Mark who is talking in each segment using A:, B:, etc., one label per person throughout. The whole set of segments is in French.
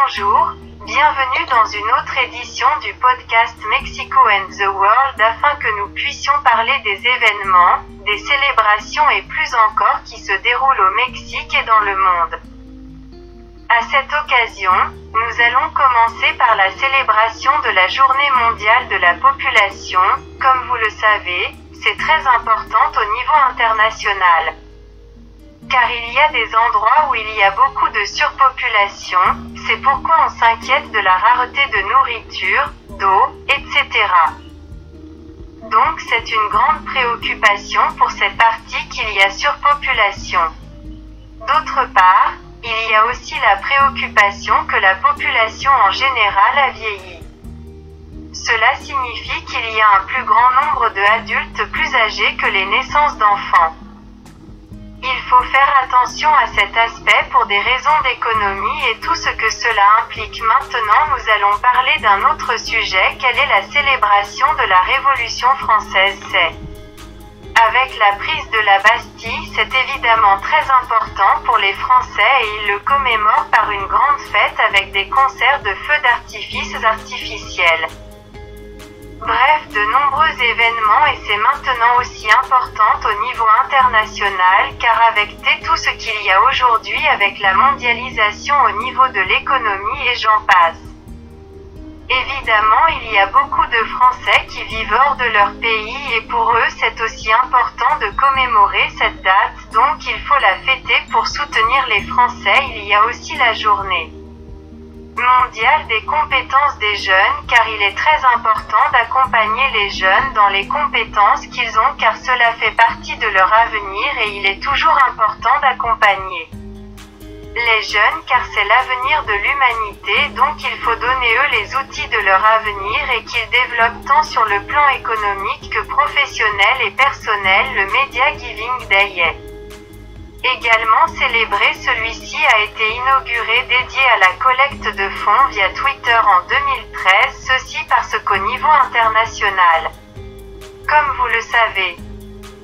A: Bonjour, bienvenue dans une autre édition du podcast Mexico and the World afin que nous puissions parler des événements, des célébrations et plus encore qui se déroulent au Mexique et dans le monde. À cette occasion, nous allons commencer par la célébration de la Journée mondiale de la population. Comme vous le savez, c'est très importante au niveau international. Car il y a des endroits où il y a beaucoup de surpopulation, c'est pourquoi on s'inquiète de la rareté de nourriture, d'eau, etc. Donc c'est une grande préoccupation pour cette partie qu'il y a surpopulation. D'autre part, il y a aussi la préoccupation que la population en général a vieilli. Cela signifie qu'il y a un plus grand nombre d'adultes plus âgés que les naissances d'enfants. Il faut faire attention à cet aspect pour des raisons d'économie et tout ce que cela implique. Maintenant nous allons parler d'un autre sujet. Quelle est la célébration de la Révolution française? Avec la prise de la Bastille, c'est évidemment très important pour les Français et ils le commémorent par une grande fête avec des concerts de feux d'artifice artificiels. Bref, de nombreux événements et c'est maintenant aussi important au niveau international car avec tout ce qu'il y a aujourd'hui avec la mondialisation au niveau de l'économie et j'en passe. Évidemment, il y a beaucoup de Français qui vivent hors de leur pays et pour eux c'est aussi important de commémorer cette date, donc il faut la fêter pour soutenir les Français. Il y a aussi la journée mondiale des compétences des jeunes car il est très important d'accompagner les jeunes dans les compétences qu'ils ont car cela fait partie de leur avenir et il est toujours important d'accompagner les jeunes car c'est l'avenir de l'humanité, donc il faut donner eux les outils de leur avenir et qu'ils développent tant sur le plan économique que professionnel et personnel. Le Media Giving Day est également célébré. Celui-ci a été inauguré dédié à la collecte de fonds via Twitter en 2013, ceci parce qu'au niveau international, comme vous le savez,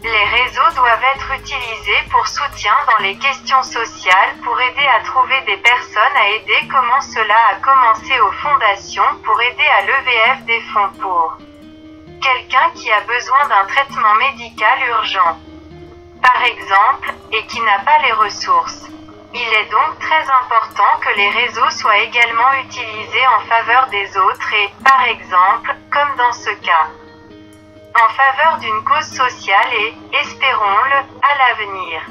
A: les réseaux doivent être utilisés pour soutien dans les questions sociales, pour aider à trouver des personnes à aider. Comment cela a commencé aux fondations pour aider à lever des fonds pour quelqu'un qui a besoin d'un traitement médical urgent, par exemple, et qui n'a pas les ressources. Il est donc très important que les réseaux soient également utilisés en faveur des autres et, par exemple, comme dans ce cas, en faveur d'une cause sociale et, espérons-le, à l'avenir.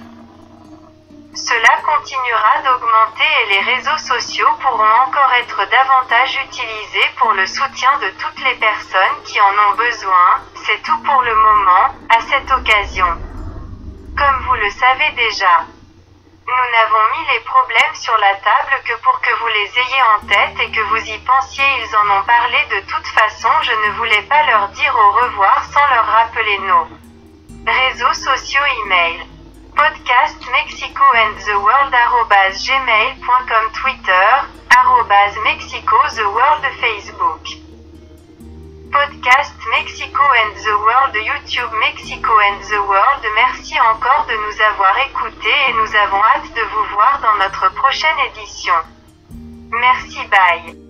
A: Cela continuera d'augmenter et les réseaux sociaux pourront encore être davantage utilisés pour le soutien de toutes les personnes qui en ont besoin. C'est tout pour le moment, à cette occasion. Comme vous le savez déjà, nous n'avons mis les problèmes sur la table que pour que vous les ayez en tête et que vous y pensiez. Ils en ont parlé de toute façon. Je ne voulais pas leur dire au revoir sans leur rappeler nos réseaux sociaux. Email podcast Mexico and the World @gmail.com, Twitter @Mexico the World, Facebook podcast Mexico and the World, YouTube Mexico and the World. Merci encore de nous avoir écoutés et nous avons hâte de vous voir dans notre prochaine édition. Merci, bye.